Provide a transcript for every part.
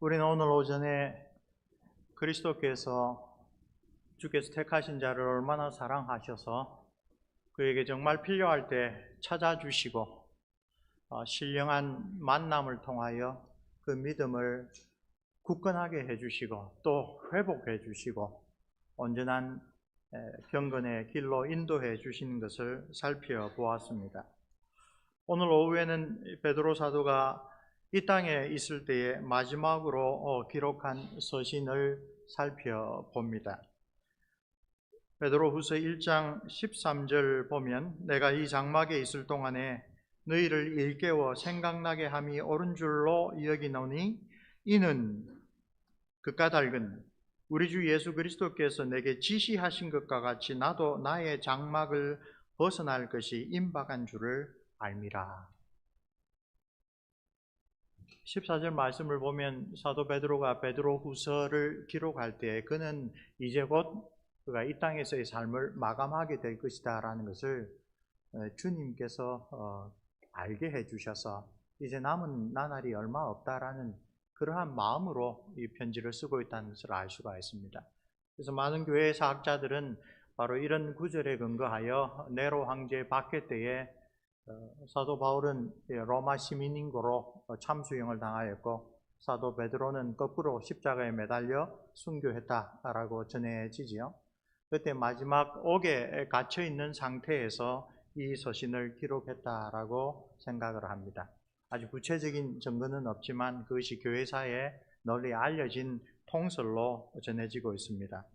우리는 오늘 오전에 그리스도께서 주께서 택하신 자를 얼마나 사랑하셔서 그에게 정말 필요할 때 찾아주시고 신령한 만남을 통하여 그 믿음을 굳건하게 해주시고 또 회복해 주시고 온전한 경건의 길로 인도해 주시는 것을 살펴보았습니다. 오늘 오후에는 베드로 사도가 이 땅에 있을 때에 마지막으로 기록한 서신을 살펴봅니다. 베드로후서 1장 13절 보면 내가 이 장막에 있을 동안에 너희를 일깨워 생각나게 함이 옳은 줄로 여기노니 이는 그 까닭은 우리 주 예수 그리스도께서 내게 지시하신 것과 같이 나도 나의 장막을 벗어날 것이 임박한 줄을 알미라. 14절 말씀을 보면 사도 베드로가 베드로후서를 기록할 때 그는 이제 곧 그가 이 땅에서의 삶을 마감하게 될 것이다 라는 것을 주님께서 알게 해주셔서 이제 남은 나날이 얼마 없다라는 그러한 마음으로 이 편지를 쓰고 있다는 것을 알 수가 있습니다. 그래서 많은 교회 사학자들은 바로 이런 구절에 근거하여 네로 황제 박해 때에 사도 바울은 로마 시민인 거로 참수형을 당하였고 사도 베드로는 거꾸로 십자가에 매달려 순교했다라고 전해지지요. 그때 마지막 옥에 갇혀 있는 상태에서 이 서신을 기록했다라고 생각을 합니다. 아주 구체적인 증거는 없지만 그것이 교회사에 널리 알려진 통설로 전해지고 있습니다.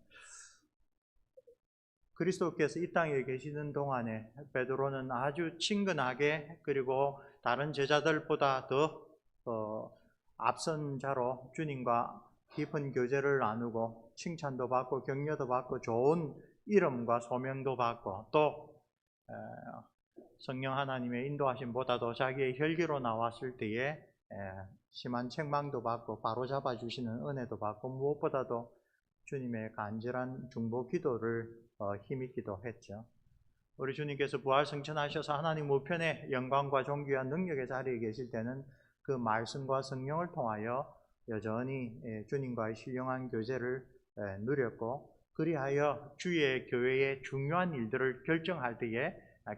그리스도께서 이 땅에 계시는 동안에 베드로는 아주 친근하게 그리고 다른 제자들보다 더 앞선 자로 주님과 깊은 교제를 나누고 칭찬도 받고 격려도 받고 좋은 이름과 소명도 받고 또 성령 하나님의 인도하심보다도 자기의 혈기로 나왔을 때에 심한 책망도 받고 바로잡아 주시는 은혜도 받고 무엇보다도 주님의 간절한 중보 기도를 힘입기도 했죠. 우리 주님께서 부활승천하셔서 하나님 우편의 영광과 존귀와 능력의 자리에 계실 때는 그 말씀과 성령을 통하여 여전히 주님과의 신령한 교제를 누렸고 그리하여 주의 교회의 중요한 일들을 결정할 때에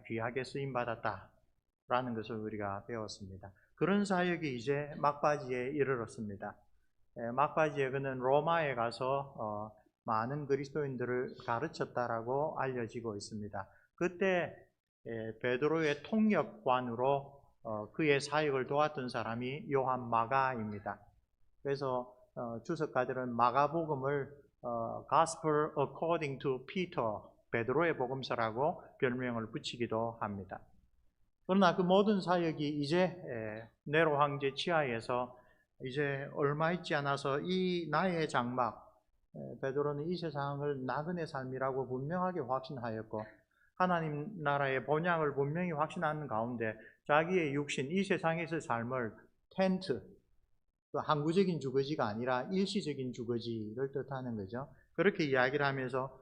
귀하게 쓰임받았다라는 것을 우리가 배웠습니다. 그런 사역이 이제 막바지에 이르렀습니다. 막바지에 그는 로마에 가서 많은 그리스도인들을 가르쳤다라고 알려지고 있습니다. 그때 베드로의 통역관으로 그의 사역을 도왔던 사람이 요한 마가입니다. 그래서 주석가들은 마가복음을 Gospel according to Peter, 베드로의 복음서라고 별명을 붙이기도 합니다. 그러나 그 모든 사역이 이제 네로 황제 치하에서 이제 얼마 있지 않아서 이 나의 장막, 베드로는 이 세상을 나그네 삶이라고 분명하게 확신하였고 하나님 나라의 본향을 분명히 확신하는 가운데 자기의 육신, 이 세상에서의 삶을 텐트, 항구적인 주거지가 아니라 일시적인 주거지를 뜻하는 거죠. 그렇게 이야기를 하면서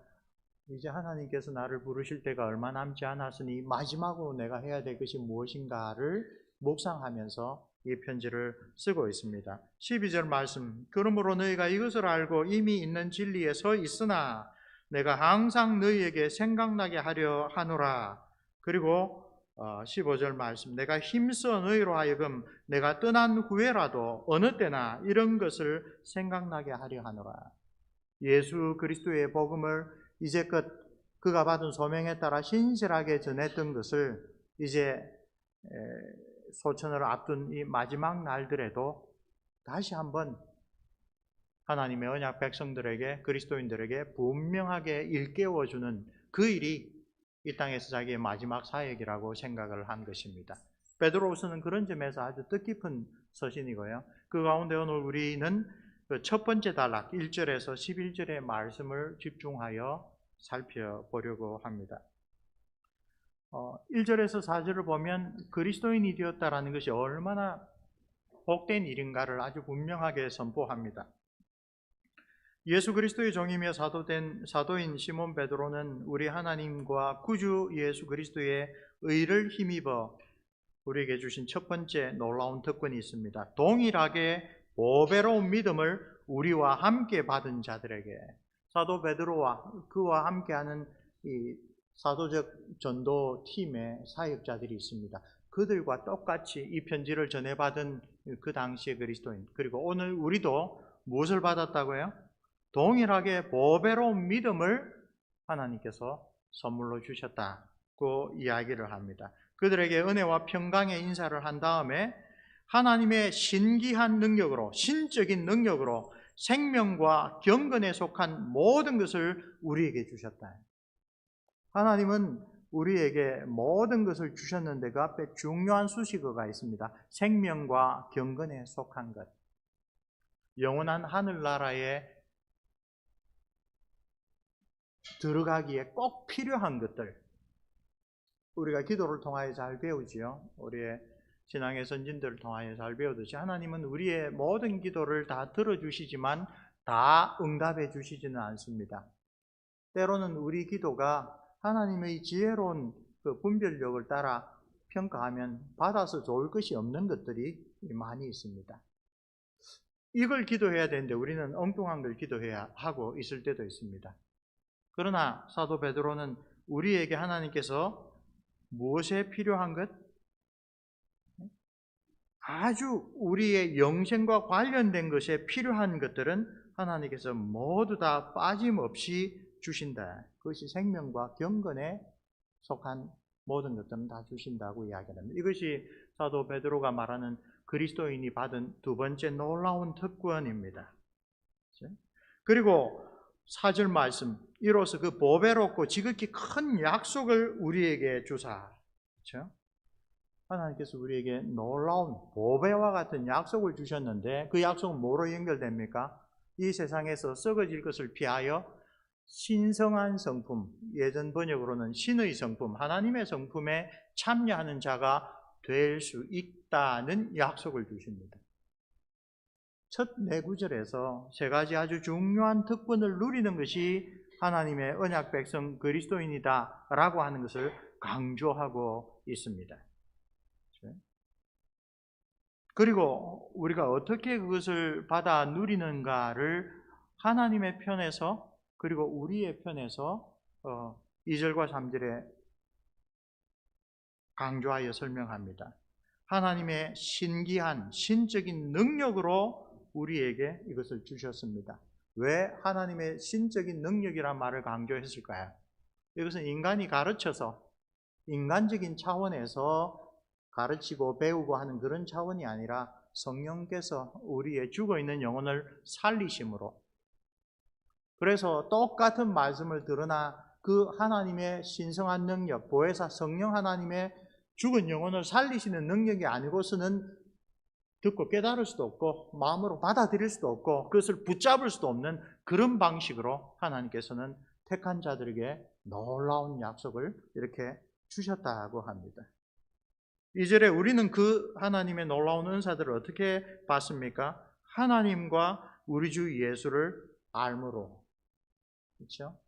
이제 하나님께서 나를 부르실 때가 얼마 남지 않았으니 마지막으로 내가 해야 될 것이 무엇인가를 묵상하면서 이 편지를 쓰고 있습니다. 12절 말씀, 그러므로 너희가 이것을 알고 이미 있는 진리에 서 있으나 내가 항상 너희에게 생각나게 하려 하노라. 그리고 15절 말씀, 내가 힘써 너희로 하여금 내가 떠난 후에라도 어느 때나 이런 것을 생각나게 하려 하노라. 예수 그리스도의 복음을 이제껏 그가 받은 소명에 따라 신실하게 전했던 것을 이제 소천을 앞둔 이 마지막 날들에도 다시 한번 하나님의 언약 백성들에게 그리스도인들에게 분명하게 일깨워주는 그 일이 이 땅에서 자기의 마지막 사역이라고 생각을 한 것입니다. 베드로후서는 그런 점에서 아주 뜻깊은 서신이고요. 그 가운데 오늘 우리는 그 첫 번째 단락 1절에서 11절의 말씀을 집중하여 살펴보려고 합니다. 1절에서 4절을 보면 그리스도인이 되었다라는 것이 얼마나 복된 일인가를 아주 분명하게 선포합니다. 예수 그리스도의 종이며 사도인 시몬 베드로는 우리 하나님과 구주 예수 그리스도의 의를 힘입어 우리에게 주신 첫 번째 놀라운 특권이 있습니다. 동일하게 보배로운 믿음을 우리와 함께 받은 자들에게, 사도 베드로와 그와 함께하는 이 사도적 전도 팀의 사역자들이 있습니다. 그들과 똑같이 이 편지를 전해받은 그 당시의 그리스도인, 그리고 오늘 우리도 무엇을 받았다고요? 동일하게 보배로운 믿음을 하나님께서 선물로 주셨다고 이야기를 합니다. 그들에게 은혜와 평강의 인사를 한 다음에 하나님의 신기한 능력으로, 신적인 능력으로 생명과 경건에 속한 모든 것을 우리에게 주셨다. 하나님은 우리에게 모든 것을 주셨는데 그 앞에 중요한 수식어가 있습니다. 생명과 경건에 속한 것. 영원한 하늘나라에 들어가기에 꼭 필요한 것들. 우리가 기도를 통하여 잘 배우지요. 우리의 신앙의 선진들을 통하여 잘 배우듯이 하나님은 우리의 모든 기도를 다 들어주시지만 다 응답해 주시지는 않습니다. 때로는 우리 기도가 하나님의 지혜로운 그 분별력을 따라 평가하면 받아서 좋을 것이 없는 것들이 많이 있습니다. 이걸 기도해야 되는데 우리는 엉뚱한 걸 기도해야 하고 있을 때도 있습니다. 그러나 사도 베드로는 우리에게 하나님께서 무엇에 필요한 것? 아주 우리의 영생과 관련된 것에 필요한 것들은 하나님께서 모두 다 빠짐없이 주신다. 그것이 생명과 경건에 속한 모든 것들은 다 주신다고 이야기합니다. 이것이 사도 베드로가 말하는 그리스도인이 받은 두 번째 놀라운 특권입니다. 그리고 4절 말씀, 이로써 그 보배롭고 지극히 큰 약속을 우리에게 주사. 그렇죠? 하나님께서 우리에게 놀라운 보배와 같은 약속을 주셨는데 그 약속은 뭐로 연결됩니까? 이 세상에서 썩어질 것을 피하여 신성한 성품, 예전 번역으로는 신의 성품, 하나님의 성품에 참여하는 자가 될 수 있다는 약속을 주십니다. 첫 네 구절에서 세 가지 아주 중요한 특권을 누리는 것이 하나님의 언약 백성 그리스도인이다 라고 하는 것을 강조하고 있습니다. 그리고 우리가 어떻게 그것을 받아 누리는가를 하나님의 편에서 그리고 우리의 편에서 2절과 3절에 강조하여 설명합니다. 하나님의 신기한 신적인 능력으로 우리에게 이것을 주셨습니다. 왜 하나님의 신적인 능력이란 말을 강조했을까요? 이것은 인간이 가르쳐서 인간적인 차원에서 가르치고 배우고 하는 그런 차원이 아니라 성령께서 우리의 죽어있는 영혼을 살리심으로, 그래서 똑같은 말씀을 들으나 그 하나님의 신성한 능력, 보혜사 성령 하나님의 죽은 영혼을 살리시는 능력이 아니고서는 듣고 깨달을 수도 없고 마음으로 받아들일 수도 없고 그것을 붙잡을 수도 없는 그런 방식으로 하나님께서는 택한 자들에게 놀라운 약속을 이렇게 주셨다고 합니다. 2절에 우리는 그 하나님의 놀라운 은사들을 어떻게 받습니까? 하나님과 우리 주 예수를 알므로. 그렇죠?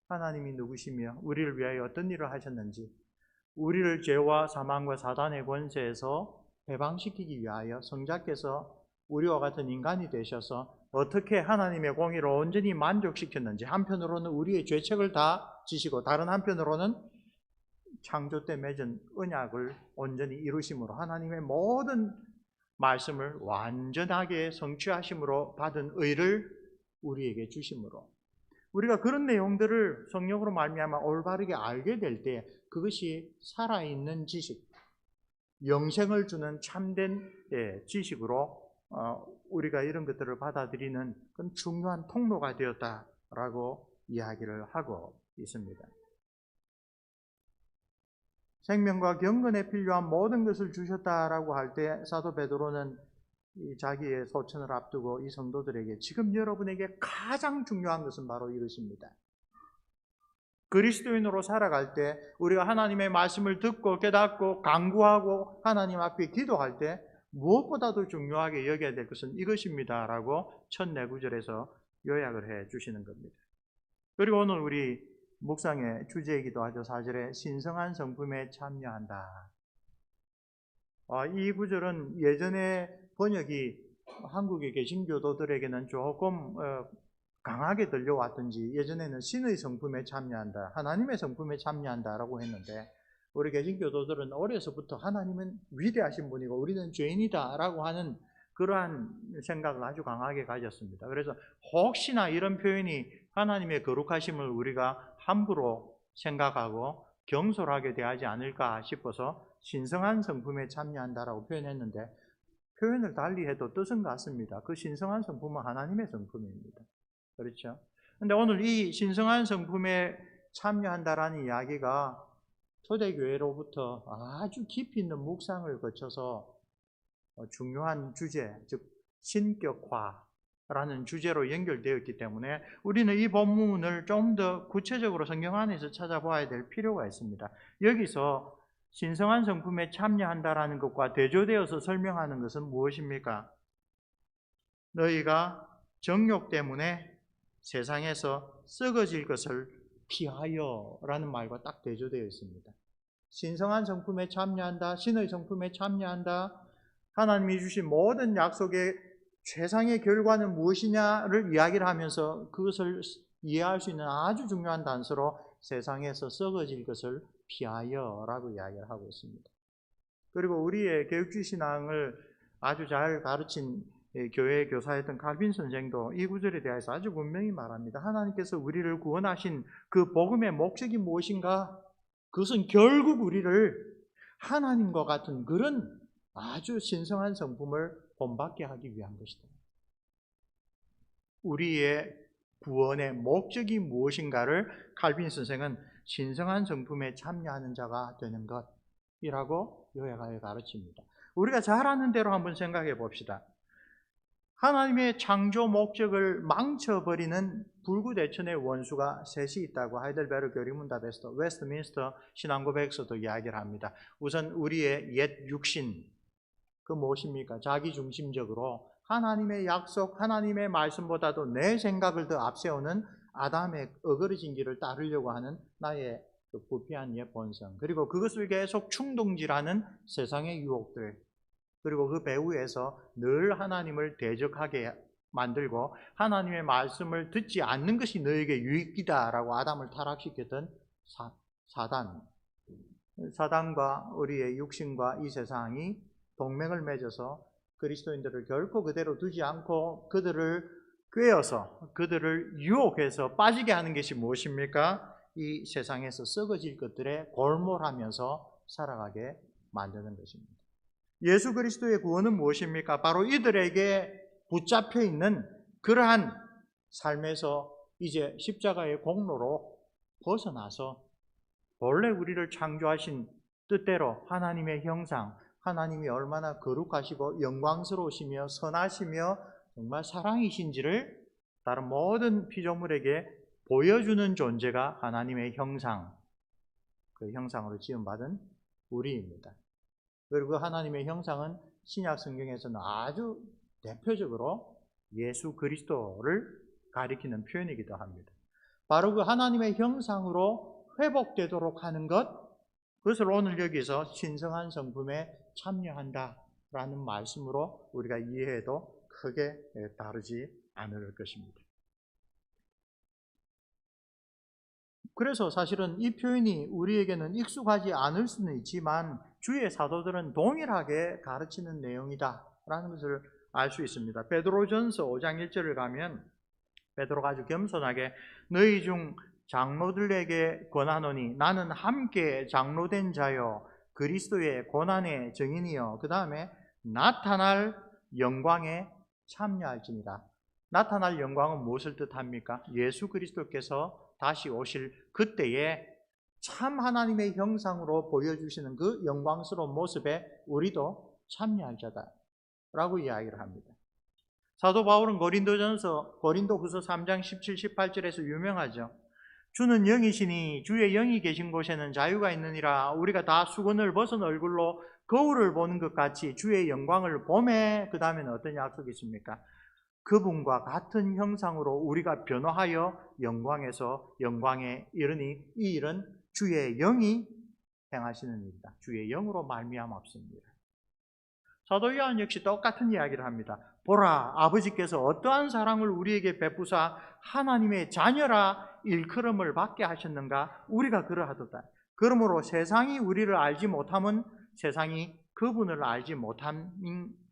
하나님이 누구시며 우리를 위하여 어떤 일을 하셨는지, 우리를 죄와 사망과 사단의 권세에서 해방시키기 위하여 성자께서 우리와 같은 인간이 되셔서 어떻게 하나님의 공의를 온전히 만족시켰는지, 한편으로는 우리의 죄책을 다 지시고 다른 한편으로는 창조 때 맺은 언약을 온전히 이루심으로 하나님의 모든 말씀을 완전하게 성취하심으로 받은 의를 우리에게 주심으로, 우리가 그런 내용들을 성령으로 말미암아 올바르게 알게 될 때 그것이 살아있는 지식, 영생을 주는 참된 지식으로 우리가 이런 것들을 받아들이는 그런 중요한 통로가 되었다라고 이야기를 하고 있습니다. 생명과 경건에 필요한 모든 것을 주셨다라고 할 때 사도 베드로는 자기의 소천을 앞두고 이 성도들에게 지금 여러분에게 가장 중요한 것은 바로 이것입니다. 그리스도인으로 살아갈 때 우리가 하나님의 말씀을 듣고 깨닫고 간구하고 하나님 앞에 기도할 때 무엇보다도 중요하게 여겨야 될 것은 이것입니다 라고 첫 네 구절에서 요약을 해 주시는 겁니다. 그리고 오늘 우리 묵상의 주제이기도 하죠. 4절에 신성한 성품에 참여한다. 이 구절은 예전의 번역이 한국에 계신 교도들에게는 조금 강하게 들려왔든지 예전에는 신의 성품에 참여한다, 하나님의 성품에 참여한다라고 했는데 우리 계신 교도들은 어려서부터 하나님은 위대하신 분이고 우리는 죄인이다라고 하는 그러한 생각을 아주 강하게 가졌습니다. 그래서 혹시나 이런 표현이 하나님의 거룩하심을 우리가 함부로 생각하고 경솔하게 대하지 않을까 싶어서 신성한 성품에 참여한다라고 표현했는데 표현을 달리해도 뜻은 같습니다. 그 신성한 성품은 하나님의 성품입니다. 그렇죠? 근데 오늘 이 신성한 성품에 참여한다라는 이야기가 초대교회로부터 아주 깊이 있는 묵상을 거쳐서 중요한 주제, 즉 신격화라는 주제로 연결되어 있기 때문에 우리는 이 본문을 좀 더 구체적으로 성경 안에서 찾아봐야 될 필요가 있습니다. 여기서 신성한 성품에 참여한다라는 것과 대조되어서 설명하는 것은 무엇입니까? 너희가 정욕 때문에 세상에서 썩어질 것을 피하여 라는 말과 딱 대조되어 있습니다. 신성한 성품에 참여한다, 신의 성품에 참여한다, 하나님이 주신 모든 약속의 최상의 결과는 무엇이냐를 이야기를 하면서 그것을 이해할 수 있는 아주 중요한 단서로 세상에서 썩어질 것을 피하여 라고 이야기를 하고 있습니다. 그리고 우리의 교육주의 신앙을 아주 잘 가르친 교회 교사였던 칼빈 선생도 이 구절에 대해서 아주 분명히 말합니다. 하나님께서 우리를 구원하신 그 복음의 목적이 무엇인가? 그것은 결국 우리를 하나님과 같은 그런 아주 신성한 성품을 본받게 하기 위한 것이다. 우리의 구원의 목적이 무엇인가를 칼빈 선생은 신성한 성품에 참여하는 자가 되는 것이라고 요약하여 가르칩니다. 우리가 잘 아는 대로 한번 생각해 봅시다. 하나님의 창조 목적을 망쳐버리는 불구대천의 원수가 셋이 있다고 하이델베르 교리문답에서도 웨스트민스터 신앙고백에서도 이야기를 합니다. 우선 우리의 옛 육신, 그 무엇입니까? 자기중심적으로 하나님의 약속, 하나님의 말씀보다도 내 생각을 더 앞세우는 아담의 어그러진 길을 따르려고 하는 나의 그 부패한 옛 본성, 그리고 그것을 계속 충동질하는 세상의 유혹들, 그리고 그 배후에서 늘 하나님을 대적하게 만들고 하나님의 말씀을 듣지 않는 것이 너에게 유익이다라고 아담을 타락시켰던 사단과 우리의 육신과 이 세상이 동맹을 맺어서 그리스도인들을 결코 그대로 두지 않고 그들을 꿰어서 그들을 유혹해서 빠지게 하는 것이 무엇입니까? 이 세상에서 썩어질 것들에 골몰하면서 살아가게 만드는 것입니다. 예수 그리스도의 구원은 무엇입니까? 바로 이들에게 붙잡혀 있는 그러한 삶에서 이제 십자가의 공로로 벗어나서 본래 우리를 창조하신 뜻대로 하나님의 형상, 하나님이 얼마나 거룩하시고 영광스러우시며 선하시며 정말 사랑이신지를 다른 모든 피조물에게 보여주는 존재가 하나님의 형상, 그 형상으로 지음받은 우리입니다. 그리고 하나님의 형상은 신약 성경에서는 아주 대표적으로 예수 그리스도를 가리키는 표현이기도 합니다. 바로 그 하나님의 형상으로 회복되도록 하는 것, 그것을 오늘 여기서 신성한 성품에 참여한다라는 말씀으로 우리가 이해해도 크게 다르지 않을 것입니다. 그래서 사실은 이 표현이 우리에게는 익숙하지 않을 수는 있지만 주의 사도들은 동일하게 가르치는 내용이다라는 것을 알 수 있습니다. 베드로전서 5장 1절을 가면 베드로가 아주 겸손하게 너희 중 장로들에게 권하노니 나는 함께 장로된 자요 그리스도의 고난의 증인이요 그 다음에 나타날 영광에 참여할지니라. 나타날 영광은 무엇을 뜻합니까? 예수 그리스도께서 다시 오실 그때에 참 하나님의 형상으로 보여주시는 그 영광스러운 모습에 우리도 참여할 자다라고 이야기를 합니다. 사도 바울은 고린도후서 3장 17, 18절에서 유명하죠. 주는 영이시니 주의 영이 계신 곳에는 자유가 있느니라. 우리가 다 수건을 벗은 얼굴로 거울을 보는 것 같이 주의 영광을 보매, 그 다음에는 어떤 약속이 있습니까? 그분과 같은 형상으로 우리가 변화하여 영광에서 영광에 이르니 이 일은 주의 영이 행하시는 일이다. 주의 영으로 말미암아 없습니다. 사도 요한 역시 똑같은 이야기를 합니다. 보라, 아버지께서 어떠한 사랑을 우리에게 베푸사 하나님의 자녀라 일컬음을 받게 하셨는가? 우리가 그러하도다. 그러므로 세상이 우리를 알지 못함은 세상이 그분을 알지 못함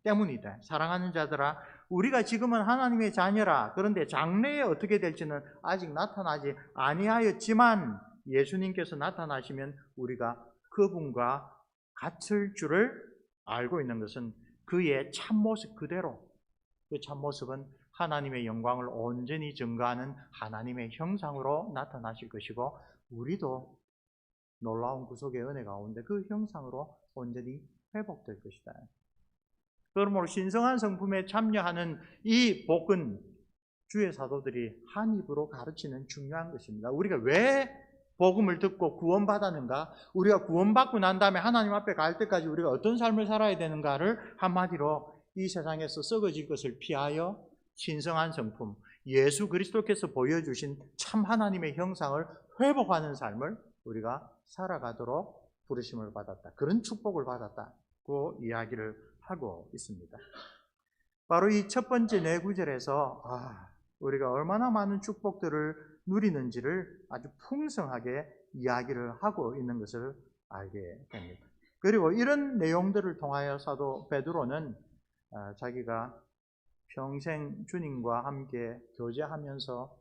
때문이다. 사랑하는 자들아, 우리가 지금은 하나님의 자녀라. 그런데 장래에 어떻게 될지는 아직 나타나지 아니하였지만 예수님께서 나타나시면 우리가 그분과 같을 줄을 알고 있는 것은 그의 참모습 그대로, 그 참모습은 하나님의 영광을 온전히 증거하는 하나님의 형상으로 나타나실 것이고, 우리도 놀라운 구속의 은혜 가운데 그 형상으로 온전히 회복될 것이다. 그러므로 신성한 성품에 참여하는 이 복은 주의 사도들이 한 입으로 가르치는 중요한 것입니다. 우리가 왜 복음을 듣고 구원받았는가? 우리가 구원받고 난 다음에 하나님 앞에 갈 때까지 우리가 어떤 삶을 살아야 되는가를 한마디로 이 세상에서 썩어질 것을 피하여 신성한 성품, 예수 그리스도께서 보여주신 참 하나님의 형상을 회복하는 삶을 우리가 살아가도록 부르심을 받았다. 그런 축복을 받았다고 이야기를 하고 있습니다. 바로 이 첫 번째 네 구절에서 우리가 얼마나 많은 축복들을 누리는지를 아주 풍성하게 이야기를 하고 있는 것을 알게 됩니다. 그리고 이런 내용들을 통하여 사도 베드로는 자기가 평생 주님과 함께 교제하면서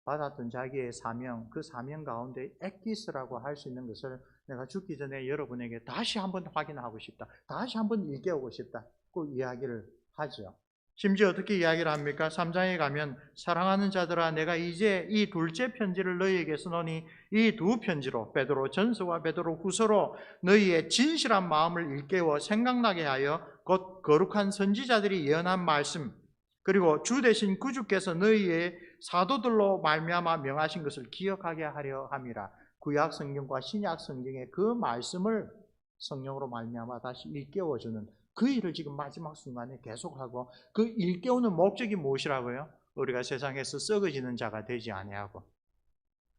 받았던 자기의 사명, 그 사명 가운데 엑기스라고 할 수 있는 것을 내가 죽기 전에 여러분에게 다시 한번 확인하고 싶다, 다시 한번 일깨우고 싶다, 그 이야기를 하죠. 심지어 어떻게 이야기를 합니까? 3장에 가면 사랑하는 자들아, 내가 이제 이 둘째 편지를 너희에게 쓰노니 이 두 편지로, 베드로 전서와 베드로 후서로 너희의 진실한 마음을 일깨워 생각나게 하여 곧 거룩한 선지자들이 예언한 말씀, 그리고 주 대신 구주께서 너희의 사도들로 말미암아 명하신 것을 기억하게 하려 함이라. 구약 성경과 신약 성경의 그 말씀을 성령으로 말미암아 다시 일깨워주는 그 일을 지금 마지막 순간에 계속하고, 그 일깨우는 목적이 무엇이라고요? 우리가 세상에서 썩어지는 자가 되지 아니하고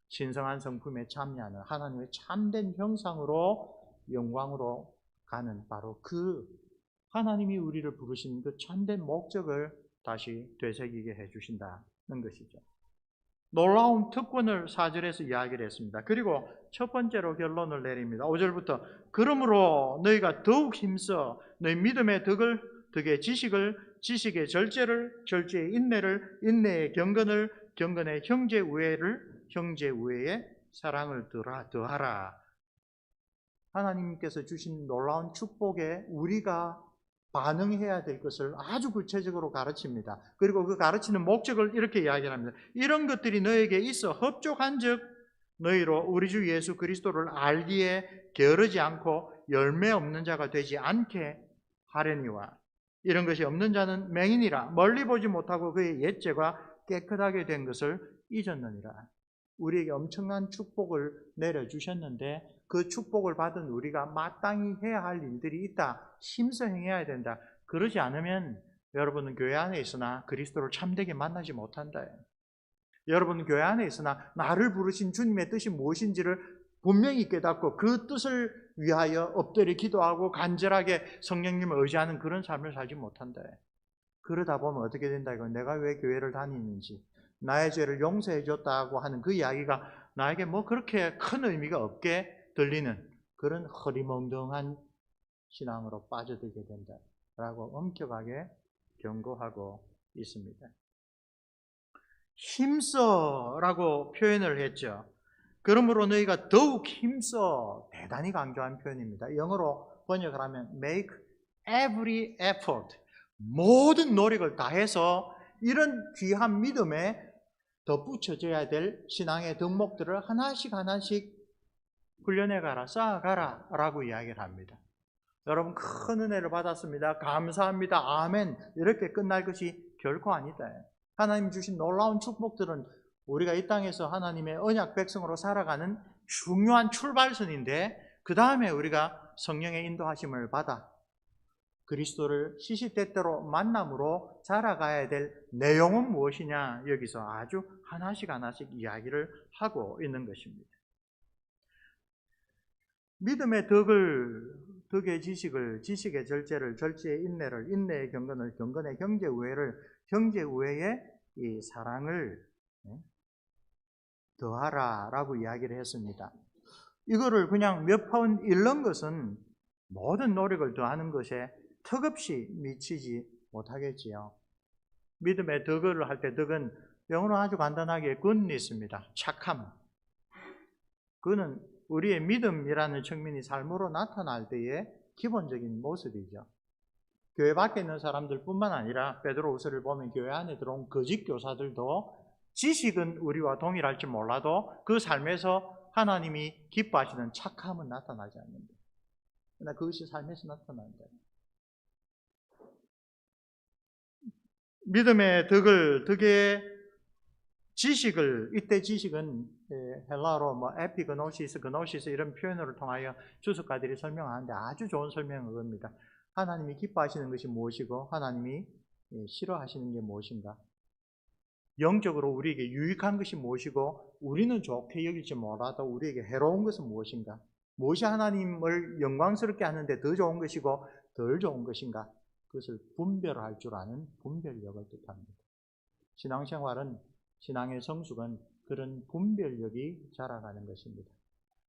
신성한 성품에 참여하는 하나님의 참된 형상으로 영광으로 가는 바로 그 하나님이 우리를 부르신 그 참된 목적을 다시 되새기게 해주신다는 것이죠. 놀라운 특권을 4절에서 이야기를 했습니다. 그리고 첫 번째로 결론을 내립니다. 5절부터 그러므로 너희가 더욱 힘써 너희 믿음의 덕의 지식의 절제의 인내를, 인내의 경건의 형제 우애에 사랑을 더하라. 하나님께서 주신 놀라운 축복에 우리가 반응해야 될 것을 아주 구체적으로 가르칩니다. 그리고 그 가르치는 목적을 이렇게 이야기합니다. 이런 것들이 너에게 있어 흡족한즉 너희로 우리 주 예수 그리스도를 알기에 게으르지 않고 열매 없는 자가 되지 않게 하려니와, 이런 것이 없는 자는 맹인이라 멀리 보지 못하고 그의 옛죄가 깨끗하게 된 것을 잊었느니라. 우리에게 엄청난 축복을 내려주셨는데 그 축복을 받은 우리가 마땅히 해야 할 일들이 있다. 힘써 행해야 된다. 그러지 않으면 여러분은 교회 안에 있으나 그리스도를 참되게 만나지 못한다. 여러분은 교회 안에 있으나 나를 부르신 주님의 뜻이 무엇인지를 분명히 깨닫고 그 뜻을 위하여 엎드려 기도하고 간절하게 성령님을 의지하는 그런 삶을 살지 못한다. 그러다 보면 어떻게 된다? 이거 내가 왜 교회를 다니는지, 나의 죄를 용서해 줬다고 하는 그 이야기가 나에게 뭐 그렇게 큰 의미가 없게 들리는 그런 허리멍덩한 신앙으로 빠져들게 된다라고 엄격하게 경고하고 있습니다. 힘써라고 표현을 했죠. 그러므로 너희가 더욱 힘써, 대단히 강조한 표현입니다. 영어로 번역을 하면 make every effort, 모든 노력을 다해서 이런 귀한 믿음에 덧붙여져야 될 신앙의 덕목들을 하나씩 훈련해가라, 쌓아가라 라고 이야기를 합니다. 여러분, 큰 은혜를 받았습니다, 감사합니다, 아멘, 이렇게 끝날 것이 결코 아니다. 하나님 주신 놀라운 축복들은 우리가 이 땅에서 하나님의 언약 백성으로 살아가는 중요한 출발선인데, 그 다음에 우리가 성령의 인도하심을 받아 그리스도를 시시때때로 만남으로 자라가야 될 내용은 무엇이냐, 여기서 아주 하나씩 이야기를 하고 있는 것입니다. 믿음의 덕을 덕의 지식을, 지식의 절제를, 절제의 인내를, 인내의 경건을, 경건의 형제우애를, 형제우애의 이 사랑을 더하라라고 이야기를 했습니다. 이거를 그냥 몇 번 읽는 것은 모든 노력을 더하는 것에 턱없이 미치지 못하겠지요. 믿음의 덕을 할 때 덕은 영어로 아주 간단하게 goodness입니다. 착함. 그거는 우리의 믿음이라는 측면이 삶으로 나타날 때의 기본적인 모습이죠. 교회 밖에 있는 사람들 뿐만 아니라 베드로후서를 보면 교회 안에 들어온 거짓 교사들도 지식은 우리와 동일할지 몰라도 그 삶에서 하나님이 기뻐하시는 착함은 나타나지 않는다. 그러나 그것이 삶에서 나타난다. 믿음의 덕의 지식을, 이때 지식은 헬라어로 에피그노시스, 그노시스 이런 표현을 통하여 주석가들이 설명하는데 아주 좋은 설명을 겁니다. 하나님이 기뻐하시는 것이 무엇이고 하나님이 싫어하시는 게 무엇인가? 영적으로 우리에게 유익한 것이 무엇이고 우리는 좋게 여길지 몰라도 우리에게 해로운 것은 무엇인가? 무엇이 하나님을 영광스럽게 하는데 더 좋은 것이고 덜 좋은 것인가? 그것을 분별할 줄 아는 분별력을 뜻합니다. 신앙생활은, 신앙의 성숙은 그런 분별력이 자라가는 것입니다.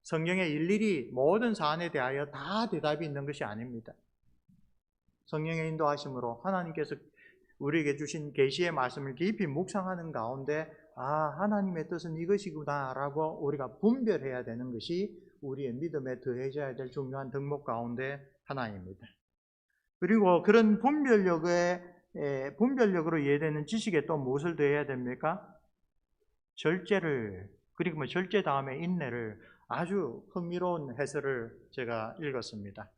성경에 일일이 모든 사안에 대하여 다 대답이 있는 것이 아닙니다. 성령의 인도하심으로 하나님께서 우리에게 주신 계시의 말씀을 깊이 묵상하는 가운데 하나님의 뜻은 이것이구나 라고 우리가 분별해야 되는 것이 우리의 믿음에 더해져야 될 중요한 덕목 가운데 하나입니다. 그리고 그런 분별력으로 이해되는 지식에 또 무엇을 더해야 됩니까? 절제를, 그리고 절제 다음에 인내를, 아주 흥미로운 해설을 제가 읽었습니다.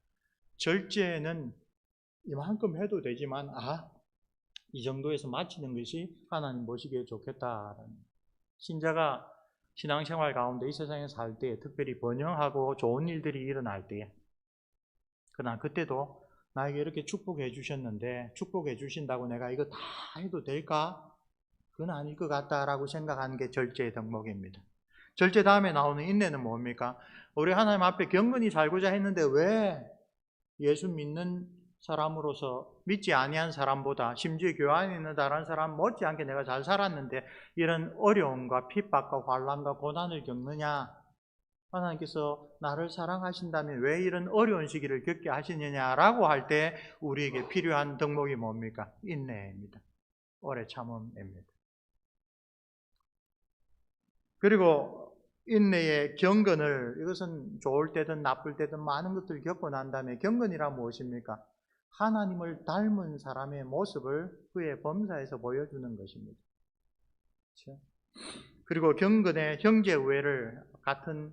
절제는 이만큼 해도 되지만 이 정도에서 마치는 것이 하나님 보시기에 좋겠다라는, 신자가 신앙생활 가운데 이 세상에 살 때 특별히 번영하고 좋은 일들이 일어날 때에, 그러나 그때도 나에게 이렇게 축복해 주셨는데 축복해 주신다고 내가 이거 다 해도 될까? 그건 아닐 것 같다라고 생각하는 게 절제의 덕목입니다. 절제 다음에 나오는 인내는 뭡니까? 우리 하나님 앞에 경건히 살고자 했는데 왜 예수 믿는 사람으로서 믿지 아니한 사람보다, 심지어 교회 안에 있는 다른 사람 못지않게 내가 잘 살았는데 이런 어려움과 핍박과 환난과 고난을 겪느냐? 하나님께서 나를 사랑하신다면 왜 이런 어려운 시기를 겪게 하시느냐라고 할 때 우리에게 필요한 덕목이 뭡니까? 인내입니다. 오래 참음입니다. 그리고 인내의 경건을, 이것은 좋을 때든 나쁠 때든 많은 것들을 겪고 난 다음에 경건이란 무엇입니까? 하나님을 닮은 사람의 모습을 그의 범사에서 보여주는 것입니다. 그렇죠? 그리고 경건의 형제우애를, 같은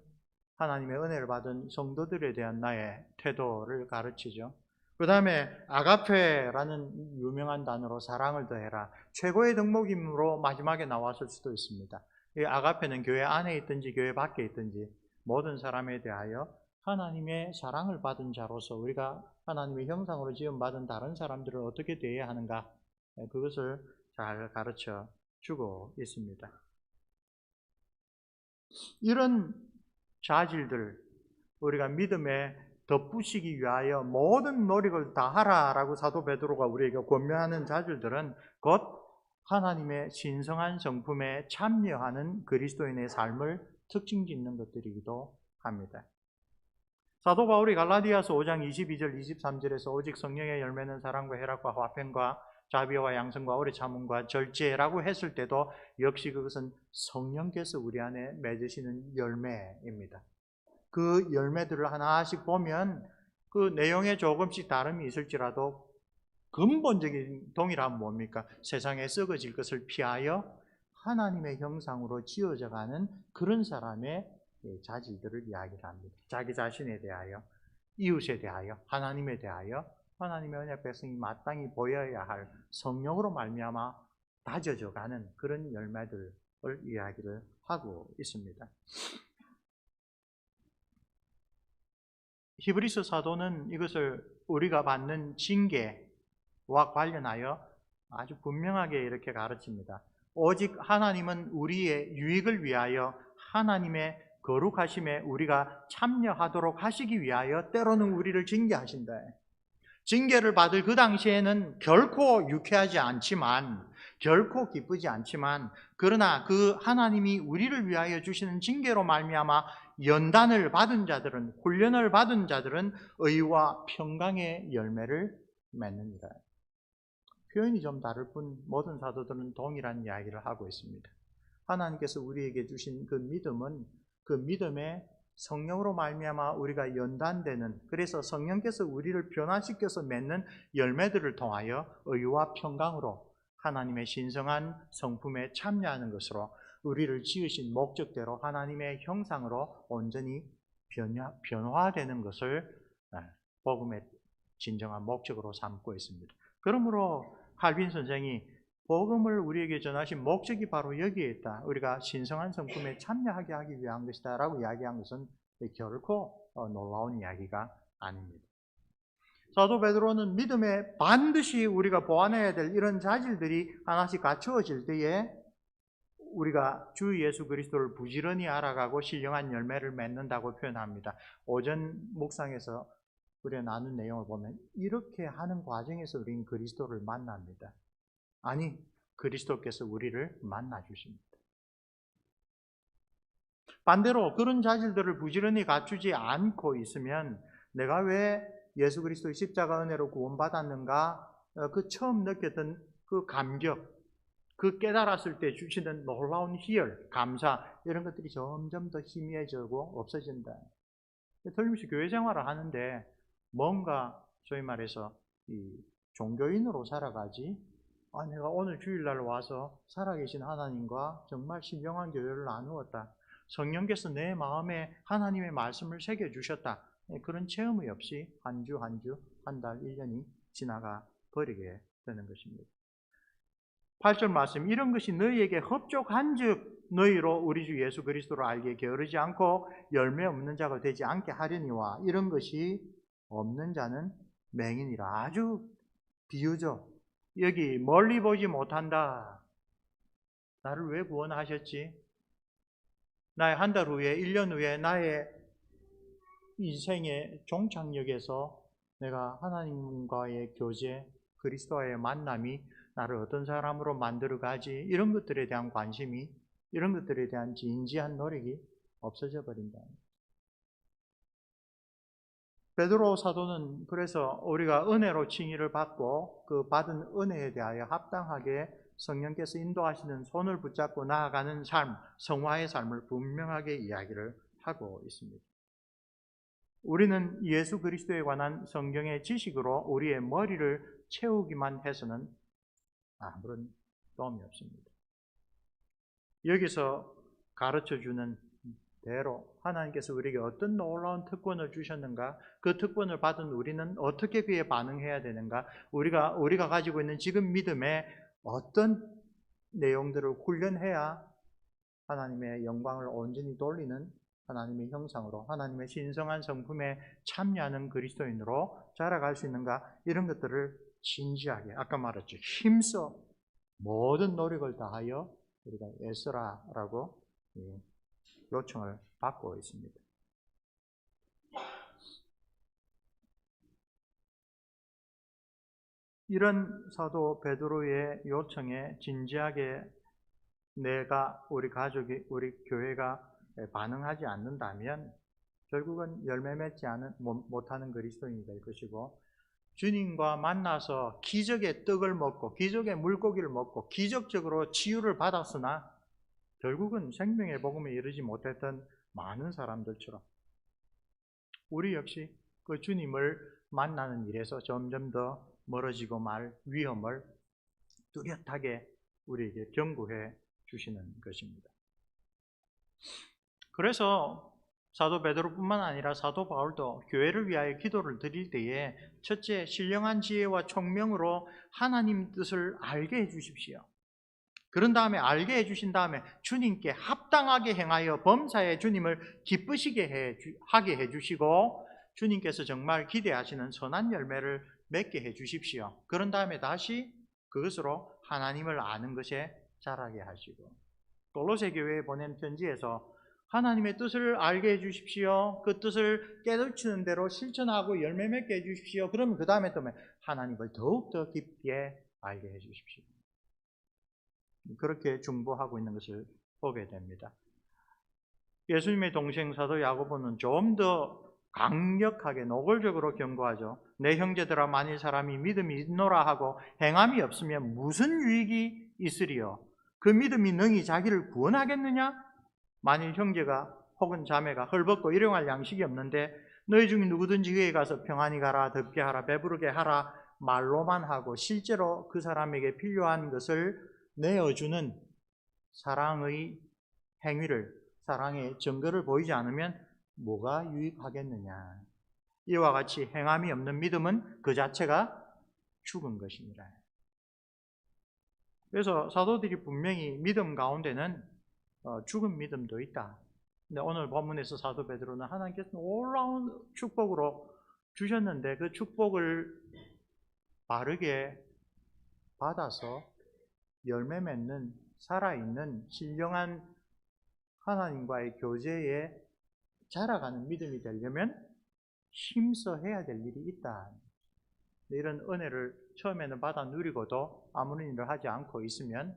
하나님의 은혜를 받은 성도들에 대한 나의 태도를 가르치죠. 그 다음에 아가페라는 유명한 단어로 사랑을 더해라. 최고의 덕목이므로 마지막에 나왔을 수도 있습니다. 이 아가페는 교회 안에 있든지 교회 밖에 있든지 모든 사람에 대하여 하나님의 사랑을 받은 자로서 우리가 하나님의 형상으로 지음받은 다른 사람들을 어떻게 대해야 하는가, 그것을 잘 가르쳐 주고 있습니다. 이런 자질들, 우리가 믿음에 덧붙이기 위하여 모든 노력을 다하라라고 사도 베드로가 우리에게 권면하는 자질들은 곧 하나님의 신성한 성품에 참여하는 그리스도인의 삶을 특징 짓는 것들이기도 합니다. 사도 바울이 갈라디아서 5장 22절 23절에서 오직 성령의 열매는 사랑과 희락과 화평과 자비와 양성과 오래 참음과 절제라고 했을 때도 역시 그것은 성령께서 우리 안에 맺으시는 열매입니다. 그 열매들을 하나씩 보면 그 내용에 조금씩 다름이 있을지라도 근본적인 동일함은 뭡니까? 세상에 썩어질 것을 피하여 하나님의 형상으로 지어져 가는 그런 사람의 자질들을 이야기를 합니다. 자기 자신에 대하여, 이웃에 대하여, 하나님에 대하여 하나님의 언약 백성이 마땅히 보여야 할 성령으로 말미암아 다져져 가는 그런 열매들을 이야기를 하고 있습니다. 히브리서 사도는 이것을 우리가 받는 징계와 관련하여 아주 분명하게 이렇게 가르칩니다. 오직 하나님은 우리의 유익을 위하여 하나님의 거룩하심에 우리가 참여하도록 하시기 위하여 때로는 우리를 징계하신다. 징계를 받을 그 당시에는 결코 유쾌하지 않지만, 결코 기쁘지 않지만, 그러나 그 하나님이 우리를 위하여 주시는 징계로 말미암아 연단을 받은 자들은, 훈련을 받은 자들은 의와 평강의 열매를 맺느니라. 표현이 좀 다를 뿐 모든 사도들은 동일한 이야기를 하고 있습니다. 하나님께서 우리에게 주신 그 믿음은 그 믿음의 성령으로 말미암아 우리가 연단되는, 그래서 성령께서 우리를 변화시켜서 맺는 열매들을 통하여 의와 평강으로 하나님의 신성한 성품에 참여하는 것으로 우리를 지으신 목적대로 하나님의 형상으로 온전히 변화되는 것을 복음의 진정한 목적으로 삼고 있습니다. 그러므로 칼빈 선생이 복음을 우리에게 전하신 목적이 바로 여기에 있다. 우리가 신성한 성품에 참여하게 하기 위한 것이다 라고 이야기한 것은 결코 놀라운 이야기가 아닙니다. 사도 베드로는 믿음에 반드시 우리가 보완해야 될 이런 자질들이 하나씩 갖추어질 때에 우리가 주 예수 그리스도를 부지런히 알아가고 신령한 열매를 맺는다고 표현합니다. 오전 묵상에서 우리가 나눈 내용을 보면 이렇게 하는 과정에서 우리는 그리스도를 만납니다. 아니, 그리스도께서 우리를 만나 주십니다. 반대로 그런 자질들을 부지런히 갖추지 않고 있으면 내가 왜 예수 그리스도의 십자가 은혜로 구원받았는가, 그 처음 느꼈던 그 감격, 그 깨달았을 때 주시는 놀라운 희열, 감사, 이런 것들이 점점 더 희미해지고 없어진다. 틀림없이 교회 생활을 하는데 뭔가 소위 말해서 이 종교인으로 살아가지, 내가 오늘 주일날 와서 살아계신 하나님과 정말 신령한 교회를 나누었다, 성령께서 내 마음에 하나님의 말씀을 새겨주셨다, 그런 체험이 없이 한 주 한 주, 한 달, 1년이 지나가 버리게 되는 것입니다. 8절 말씀, 이런 것이 너희에게 흡족한즉 너희로 우리 주 예수 그리스도를 알기에 게으르지 않고 열매 없는 자가 되지 않게 하려니와, 이런 것이 없는 자는 맹인이라. 아주 비유죠. 여기 멀리 보지 못한다. 나를 왜 구원하셨지? 나의 한 달 후에, 1년 후에 나의 인생의 종착역에서 내가 하나님과의 교제, 그리스도와의 만남이 나를 어떤 사람으로 만들어가지, 이런 것들에 대한 관심이, 이런 것들에 대한 진지한 노력이 없어져 버린다. 베드로 사도는 그래서 우리가 은혜로 칭의를 받고 그 받은 은혜에 대하여 합당하게 성령께서 인도하시는 손을 붙잡고 나아가는 삶, 성화의 삶을 분명하게 이야기를 하고 있습니다. 우리는 예수 그리스도에 관한 성경의 지식으로 우리의 머리를 채우기만 해서는 아무런 도움이 없습니다. 여기서 가르쳐주는 대로 하나님께서 우리에게 어떤 놀라운 특권을 주셨는가, 그 특권을 받은 우리는 어떻게 그에 반응해야 되는가, 우리가 가지고 있는 지금 믿음에 어떤 내용들을 훈련해야 하나님의 영광을 온전히 돌리는 하나님의 형상으로, 하나님의 신성한 성품에 참여하는 그리스도인으로 자라갈 수 있는가, 이런 것들을 진지하게, 아까 말했죠, 힘써 모든 노력을 다하여 우리가 애써라라고 요청을 받고 있습니다. 이런 사도 베드로의 요청에 진지하게 우리 가족이, 우리 교회가 반응하지 않는다면 결국은 열매 맺지 못하는 그리스도인이 될 것이고, 주님과 만나서 기적의 떡을 먹고 기적의 물고기를 먹고 기적적으로 치유를 받았으나 결국은 생명의 복음에 이르지 못했던 많은 사람들처럼 우리 역시 그 주님을 만나는 일에서 점점 더 멀어지고 말 위험을 뚜렷하게 우리에게 경고해 주시는 것입니다. 그래서 사도 베드로뿐만 아니라 사도 바울도 교회를 위하여 기도를 드릴 때에 첫째, 신령한 지혜와 총명으로 하나님 뜻을 알게 해 주십시오. 그런 다음에 알게 해 주신 다음에 주님께 합당하게 행하여 범사에 주님을 기쁘시게 하게 해 주시고, 주님께서 정말 기대하시는 선한 열매를 맺게 해 주십시오. 그런 다음에 다시 그것으로 하나님을 아는 것에 자라게 하시고, 골로새 교회에 보낸 편지에서 하나님의 뜻을 알게 해주십시오. 그 뜻을 깨우치는 대로 실천하고 열매 맺게 해주십시오. 그러면 그 다음에 또 하나님을 더욱더 깊게 알게 해주십시오. 그렇게 중보하고 있는 것을 보게 됩니다. 예수님의 동생 사도 야고보는 좀 더 강력하게 노골적으로 경고하죠. 내 형제들아, 만일 사람이 믿음이 있노라 하고 행함이 없으면 무슨 유익이 있으리요? 그 믿음이 능히 자기를 구원하겠느냐? 만일 형제가 혹은 자매가 헐벗고 일용할 양식이 없는데 너희 중에 누구든지 그에 가서 평안히 가라, 덥게 하라, 배부르게 하라 말로만 하고 실제로 그 사람에게 필요한 것을 내어주는 사랑의 행위를, 사랑의 증거를 보이지 않으면 뭐가 유익하겠느냐. 이와 같이 행함이 없는 믿음은 그 자체가 죽은 것입니다. 그래서 사도들이 분명히 믿음 가운데는 죽은 믿음도 있다. 근데 오늘 본문에서 사도 베드로는 하나님께서 놀라운 축복으로 주셨는데 그 축복을 바르게 받아서 열매 맺는 살아있는 신령한 하나님과의 교제에 자라가는 믿음이 되려면 힘써 해야 될 일이 있다. 이런 은혜를 처음에는 받아 누리고도 아무런 일을 하지 않고 있으면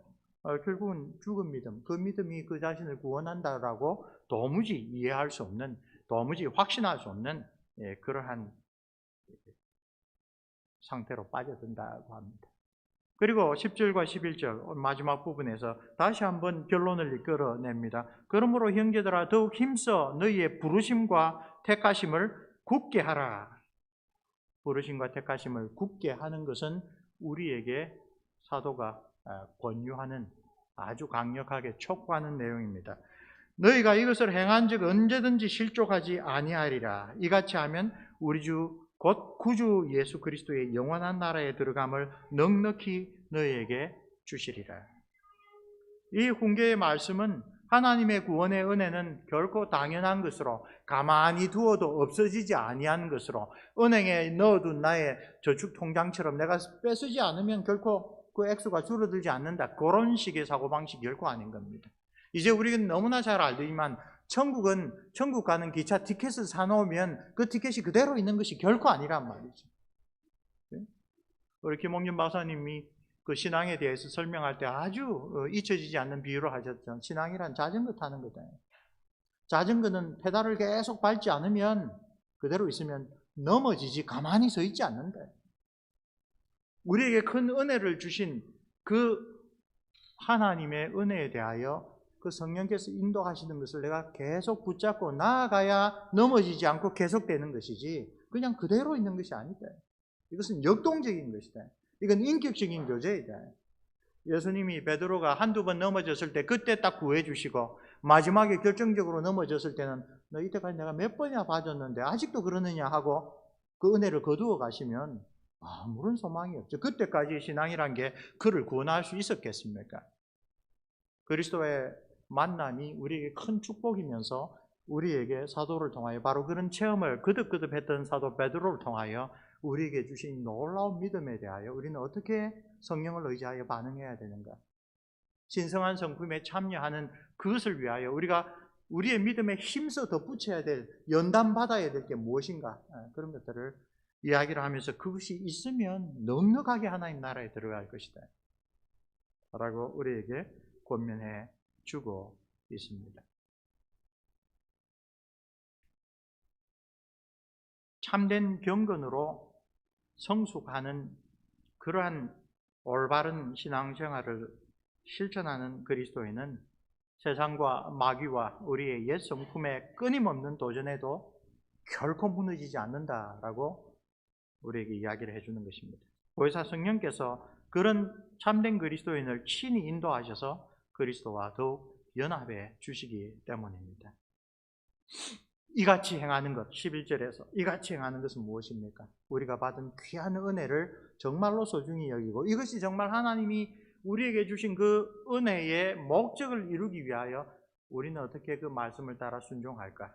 결국은 죽은 믿음, 그 믿음이 그 자신을 구원한다라고 도무지 이해할 수 없는, 도무지 확신할 수 없는 그러한 상태로 빠져든다고 합니다. 그리고 10절과 11절 마지막 부분에서 다시 한번 결론을 이끌어냅니다. 그러므로 형제들아 더욱 힘써 너희의 부르심과 택하심을 굳게 하라. 부르심과 택하심을 굳게 하는 것은 우리에게 사도가 권유하는, 아주 강력하게 촉구하는 내용입니다. 너희가 이것을 행한 즉 언제든지 실족하지 아니하리라. 이같이 하면 우리 주 곧 구주 예수 그리스도의 영원한 나라에 들어감을 넉넉히 너희에게 주시리라. 이 훈계의 말씀은 하나님의 구원의 은혜는 결코 당연한 것으로, 가만히 두어도 없어지지 아니한 것으로, 은행에 넣어둔 나의 저축 통장처럼 내가 빼쓰지 않으면 결코 그 액수가 줄어들지 않는다, 그런 식의 사고방식이 결코 아닌 겁니다. 이제 우리는 너무나 잘 알지만 천국 가는 기차 티켓을 사놓으면 그 티켓이 그대로 있는 것이 결코 아니란 말이죠. 우리 김홍준 박사님이 그 신앙에 대해서 설명할 때 아주 잊혀지지 않는 비유를 하셨죠. 신앙이란 자전거 타는 거다. 자전거는 페달을 계속 밟지 않으면, 그대로 있으면 넘어지지 가만히 서 있지 않는다. 우리에게 큰 은혜를 주신 그 하나님의 은혜에 대하여 그 성령께서 인도하시는 것을 내가 계속 붙잡고 나아가야 넘어지지 않고 계속되는 것이지 그냥 그대로 있는 것이 아니다. 이것은 역동적인 것이다. 이건 인격적인 교제이다. 예수님이 베드로가 한두 번 넘어졌을 때 그때 딱 구해 주시고 마지막에 결정적으로 넘어졌을 때는 너 이때까지 내가 몇 번이나 봐줬는데 아직도 그러느냐 하고 그 은혜를 거두어 가시면 아무런 소망이 없죠. 그때까지 신앙이란 게 그를 구원할 수 있었겠습니까? 그리스도의 만남이 우리에게 큰 축복이면서 우리에게 사도를 통하여 바로 그런 체험을 거듭거듭했던 사도 베드로를 통하여 우리에게 주신 놀라운 믿음에 대하여 우리는 어떻게 성령을 의지하여 반응해야 되는가? 신성한 성품에 참여하는 그것을 위하여 우리가 우리의 믿음에 힘써 덧붙여야 될, 연단받아야 될 게 무엇인가? 그런 것들을 이야기를 하면서 그것이 있으면 넉넉하게 하나님 나라에 들어갈 것이다 라고 우리에게 권면해 주고 있습니다. 참된 경건으로 성숙하는 그러한 올바른 신앙생활을 실천하는 그리스도인은 세상과 마귀와 우리의 옛 성품의 끊임없는 도전에도 결코 무너지지 않는다라고 우리에게 이야기를 해주는 것입니다. 보혜사 성령께서 그런 참된 그리스도인을 친히 인도하셔서 그리스도와 더욱 연합해 주시기 때문입니다. 이같이 행하는 것, 11절에서 이같이 행하는 것은 무엇입니까? 우리가 받은 귀한 은혜를 정말로 소중히 여기고 이것이 정말 하나님이 우리에게 주신 그 은혜의 목적을 이루기 위하여 우리는 어떻게 그 말씀을 따라 순종할까?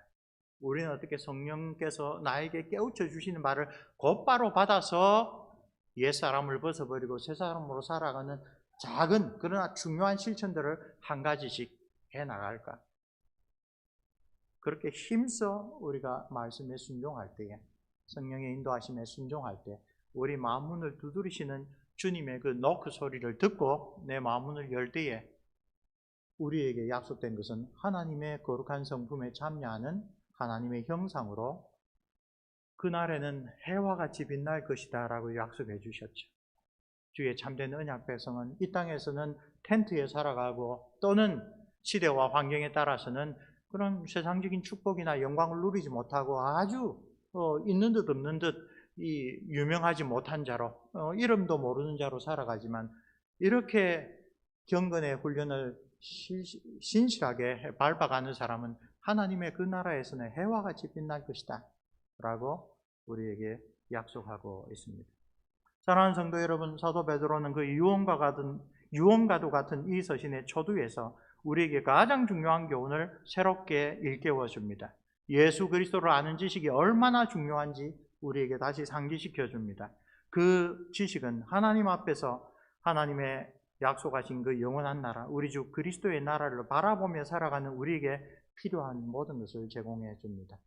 우리는 어떻게 성령께서 나에게 깨우쳐 주시는 말을 곧바로 받아서 옛사람을 벗어버리고 새사람으로 살아가는 작은 그러나 중요한 실천들을 한 가지씩 해나갈까? 그렇게 힘써 우리가 말씀에 순종할 때에, 성령의 인도하심에 순종할 때, 우리 마음문을 두드리시는 주님의 그 노크 소리를 듣고 내 마음문을 열 때에 우리에게 약속된 것은 하나님의 거룩한 성품에 참여하는 하나님의 형상으로 그날에는 해와 같이 빛날 것이다 라고 약속해 주셨죠. 주의 참된 언약 백성은 이 땅에서는 텐트에 살아가고 또는 시대와 환경에 따라서는 그런 세상적인 축복이나 영광을 누리지 못하고 아주 있는 듯 없는 듯 유명하지 못한 자로 이름도 모르는 자로 살아가지만 이렇게 경건의 훈련을 신실하게 밟아가는 사람은 하나님의 그 나라에서는 해와 같이 빛날 것이다 라고 우리에게 약속하고 있습니다. 사랑하는 성도 여러분, 사도 베드로는 그 유언과도 같은 이 서신의 초두에서 우리에게 가장 중요한 교훈을 새롭게 일깨워 줍니다. 예수 그리스도를 아는 지식이 얼마나 중요한지 우리에게 다시 상기시켜 줍니다. 그 지식은 하나님 앞에서 하나님의 약속하신 그 영원한 나라, 우리 주 그리스도의 나라를 바라보며 살아가는 우리에게 필요한 모든 것을 제공해 줍니다.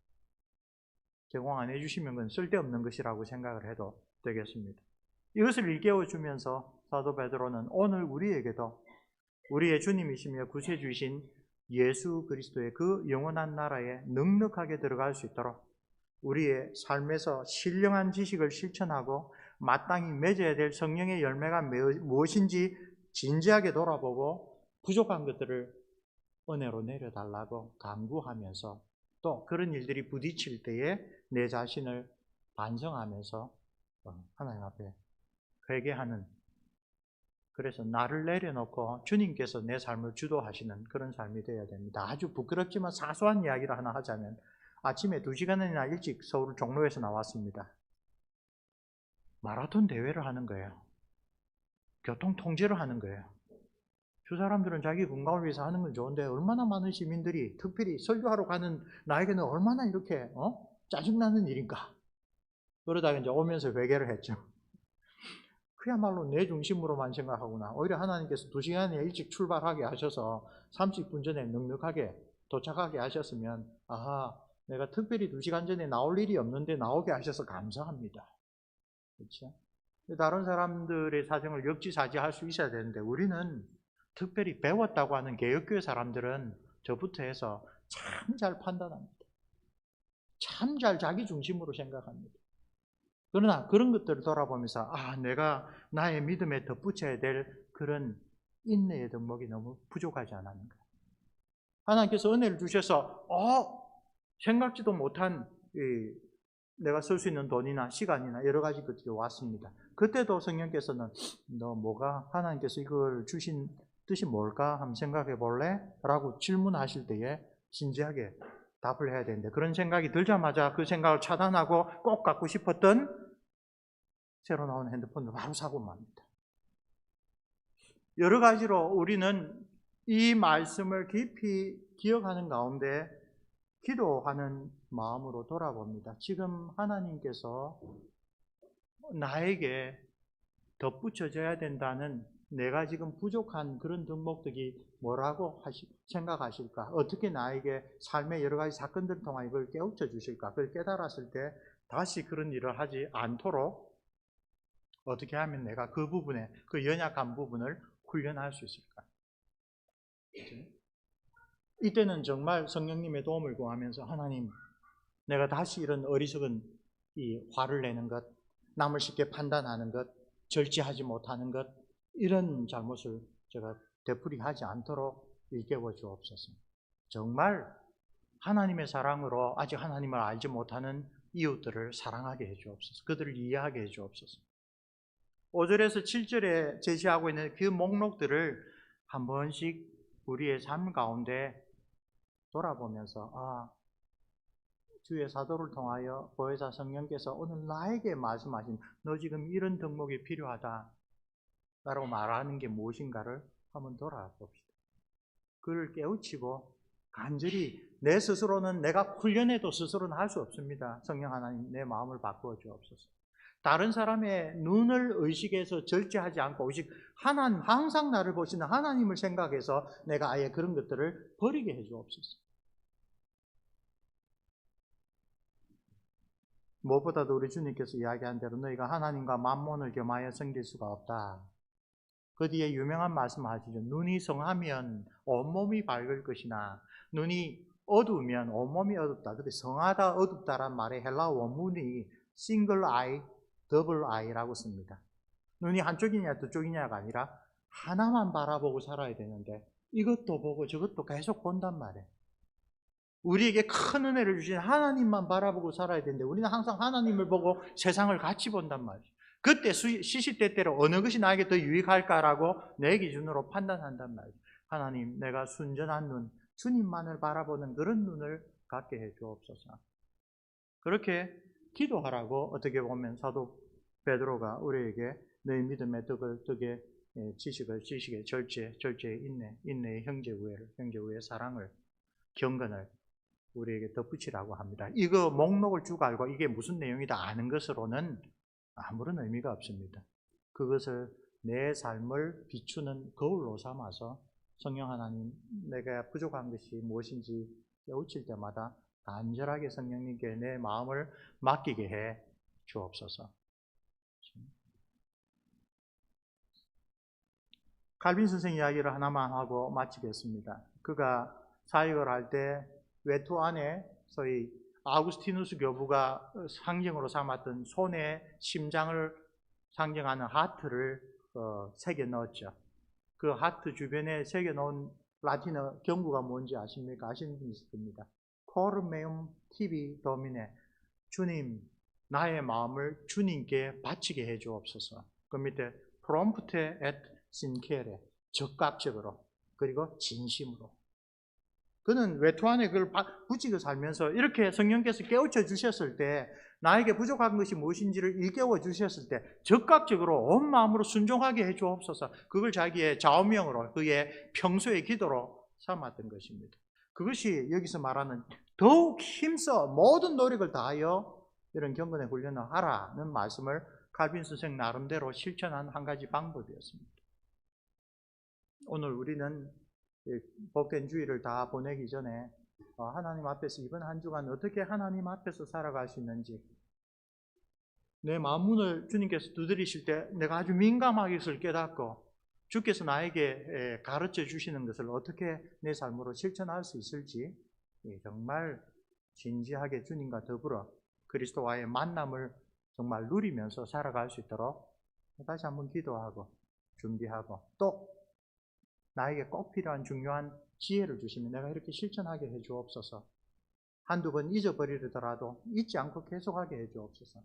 제공 안 해주시면 그건 쓸데없는 것이라고 생각을 해도 되겠습니다. 이것을 일깨워 주면서 사도 베드로는 오늘 우리에게도 우리의 주님이시며 구세주이신 예수 그리스도의 그 영원한 나라에 넉넉하게 들어갈 수 있도록 우리의 삶에서 신령한 지식을 실천하고 마땅히 맺어야 될 성령의 열매가 무엇인지 진지하게 돌아보고 부족한 것들을 은혜로 내려달라고 간구하면서 또 그런 일들이 부딪힐 때에 내 자신을 반성하면서 하나님 앞에 회개하는, 그래서 나를 내려놓고 주님께서 내 삶을 주도하시는 그런 삶이 되어야 됩니다. 아주 부끄럽지만 사소한 이야기를 하나 하자면 아침에 2시간이나 일찍 서울 종로에서 나왔습니다. 마라톤 대회를 하는 거예요. 교통 통제를 하는 거예요. 두 사람들은 자기 건강을 위해서 하는 건 좋은데 얼마나 많은 시민들이 특별히 설교하러 가는 나에게는 얼마나 이렇게 짜증나는 일인가. 그러다가 이제 오면서 회개를 했죠. 그야말로 내 중심으로만 생각하구나. 오히려 하나님께서 2시간에 일찍 출발하게 하셔서 30분 전에 넉넉하게 도착하게 하셨으면 아하, 내가 특별히 2시간 전에 나올 일이 없는데 나오게 하셔서 감사합니다. 그렇죠? 다른 사람들의 사정을 역지사지할 수 있어야 되는데 우리는 특별히 배웠다고 하는 개혁교회 사람들은 저부터 해서 참 잘 판단합니다. 참 잘 자기 중심으로 생각합니다. 그러나 그런 것들을 돌아보면서 내가 나의 믿음에 덧붙여야 될 그런 인내의 덕목이 너무 부족하지 않았는가. 하나님께서 은혜를 주셔서 생각지도 못한 내가 쓸 수 있는 돈이나 시간이나 여러 가지 것들이 왔습니다. 그때도 성령께서는 너 뭐가 하나님께서 이걸 주신 뜻이 뭘까 한번 생각해 볼래? 라고 질문하실 때에 진지하게 답을 해야 되는데 그런 생각이 들자마자 그 생각을 차단하고 꼭 갖고 싶었던 새로 나온 핸드폰을 바로 사고 맙니다. 여러 가지로 우리는 이 말씀을 깊이 기억하는 가운데 기도하는 마음으로 돌아봅니다. 지금 하나님께서 나에게 덧붙여져야 된다는 내가 지금 부족한 그런 덕목들이 뭐라고 생각하실까? 어떻게 나에게 삶의 여러 가지 사건들을 통해 이걸 깨우쳐 주실까? 그걸 깨달았을 때 다시 그런 일을 하지 않도록 어떻게 하면 내가 그 부분에, 그 연약한 부분을 훈련할 수 있을까? 이때는 정말 성령님의 도움을 구하면서 하나님, 내가 다시 이런 어리석은 이 화를 내는 것, 남을 쉽게 판단하는 것, 절제하지 못하는 것, 이런 잘못을 제가 되풀이하지 않도록 일깨워 주옵소서. 정말 하나님의 사랑으로 아직 하나님을 알지 못하는 이웃들을 사랑하게 해 주옵소서. 그들을 이해하게 해 주옵소서. 5절에서 7절에 제시하고 있는 그 목록들을 한 번씩 우리의 삶 가운데 돌아보면서 주의 사도를 통하여 보혜사 성령께서 오늘 나에게 말씀하신 너 지금 이런 덕목이 필요하다 라고 말하는 게 무엇인가를 한번 돌아봅시다. 그를 깨우치고 간절히 내 스스로는 내가 훈련해도 스스로는 할 수 없습니다. 성령 하나님 내 마음을 바꾸어 주옵소서. 다른 사람의 눈을 의식해서 절제하지 않고 하나님 항상 나를 보시는 하나님을 생각해서 내가 아예 그런 것들을 버리게 해 주옵소서. 무엇보다도 우리 주님께서 이야기한 대로 너희가 하나님과 만몬을 겸하여 섬길 수가 없다. 그 뒤에 유명한 말씀을 하시죠. 눈이 성하면 온몸이 밝을 것이나 눈이 어두우면 온몸이 어둡다. 근데 성하다, 어둡다란 말의 헬라 원문이 싱글 아이, 더블 아이라고 씁니다. 눈이 한쪽이냐 두쪽이냐가 아니라 하나만 바라보고 살아야 되는데 이것도 보고 저것도 계속 본단 말이에요. 우리에게 큰 은혜를 주신 하나님만 바라보고 살아야 되는데 우리는 항상 하나님을 보고 세상을 같이 본단 말이에요. 그때 시시때때로 어느 것이 나에게 더 유익할까라고 내 기준으로 판단한단 말이에요. 하나님, 내가 순전한 눈, 주님만을 바라보는 그런 눈을 갖게 해 주옵소서. 그렇게 기도하라고 어떻게 보면 사도 베드로가 우리에게 너희 믿음의 덕에 지식의 절제의 인내의 형제 우애의 사랑을, 경건을 우리에게 덧붙이라고 합니다. 이거 목록을 쭉 알고 이게 무슨 내용이다 아는 것으로는 아무런 의미가 없습니다. 그것을 내 삶을 비추는 거울로 삼아서 성령 하나님, 내가 부족한 것이 무엇인지 깨우칠 때마다 간절하게 성령님께 내 마음을 맡기게 해 주옵소서. 칼빈 선생 이야기를 하나만 하고 마치겠습니다. 그가 사역을 할 때 외투 안에 소위 아우구스티누스 교부가 상징으로 삼았던 손의 심장을 상징하는 하트를 새겨 넣었죠. 그 하트 주변에 새겨 놓은 라틴어 경구가 뭔지 아십니까? 아시는 분이 있을 겁니다. Cor meum tibi domine. 주님, 나의 마음을 주님께 바치게 해 주옵소서. 그 밑에 prompte et sincere. 적극적으로 그리고 진심으로. 그는 외투 안에 그걸 붙이고 살면서 이렇게 성령께서 깨우쳐 주셨을 때 나에게 부족한 것이 무엇인지를 일깨워 주셨을 때 적극적으로 온 마음으로 순종하게 해 주옵소서. 그걸 자기의 좌우명으로 그의 평소의 기도로 삼았던 것입니다. 그것이 여기서 말하는 더욱 힘써 모든 노력을 다하여 이런 경건의 훈련을 하라는 말씀을 칼빈 선생 나름대로 실천한 한 가지 방법이었습니다. 오늘 우리는 복된 주일을 다 보내기 전에 하나님 앞에서 이번 한 주간 어떻게 하나님 앞에서 살아갈 수 있는지, 내 마음문을 주님께서 두드리실 때 내가 아주 민감하게 것을 깨닫고 주께서 나에게 가르쳐 주시는 것을 어떻게 내 삶으로 실천할 수 있을지 정말 진지하게 주님과 더불어 그리스도와의 만남을 정말 누리면서 살아갈 수 있도록 다시 한번 기도하고 준비하고 또 나에게 꼭 필요한 중요한 지혜를 주시면 내가 이렇게 실천하게 해 주옵소서. 한두 번 잊어버리더라도 잊지 않고 계속하게 해 주옵소서.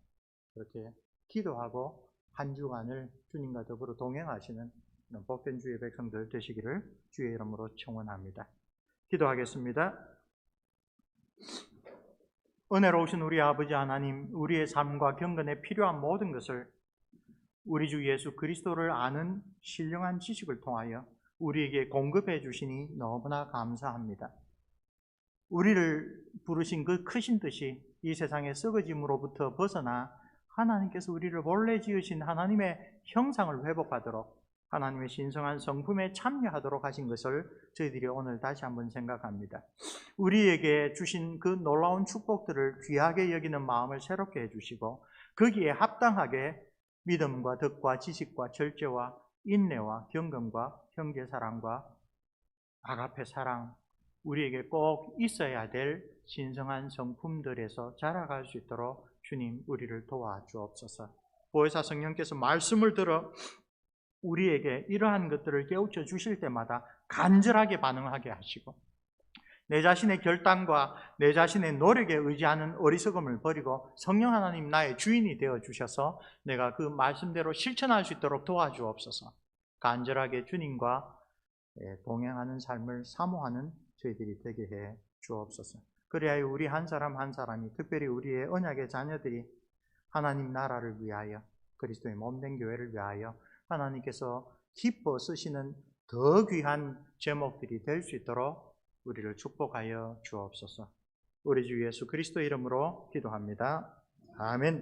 그렇게 기도하고 한 주간을 주님과 더불어 동행하시는 복된 주의 백성들 되시기를 주의 이름으로 청원합니다. 기도하겠습니다. 은혜로우신 우리 아버지 하나님, 우리의 삶과 경건에 필요한 모든 것을 우리 주 예수 그리스도를 아는 신령한 지식을 통하여 우리에게 공급해 주시니 너무나 감사합니다. 우리를 부르신 그 크신 뜻이 이 세상의 썩어짐으로부터 벗어나 하나님께서 우리를 본래 지으신 하나님의 형상을 회복하도록 하나님의 신성한 성품에 참여하도록 하신 것을 저희들이 오늘 다시 한번 생각합니다. 우리에게 주신 그 놀라운 축복들을 귀하게 여기는 마음을 새롭게 해주시고 거기에 합당하게 믿음과 덕과 지식과 절제와 인내와 경건과 형제사랑과 아가페 사랑, 우리에게 꼭 있어야 될 신성한 성품들에서 자라갈 수 있도록 주님 우리를 도와주옵소서. 보혜사 성령께서 말씀을 들어 우리에게 이러한 것들을 깨우쳐 주실 때마다 간절하게 반응하게 하시고 내 자신의 결단과 내 자신의 노력에 의지하는 어리석음을 버리고 성령 하나님 나의 주인이 되어 주셔서 내가 그 말씀대로 실천할 수 있도록 도와주옵소서. 간절하게 주님과 동행하는 삶을 사모하는 저희들이 되게 해 주옵소서. 그래야 우리 한 사람 한 사람이, 특별히 우리의 언약의 자녀들이 하나님 나라를 위하여, 그리스도의 몸된 교회를 위하여 하나님께서 기뻐 쓰시는 더 귀한 제목들이 될 수 있도록 우리를 축복하여 주옵소서. 우리 주 예수 그리스도 이름으로 기도합니다. 아멘.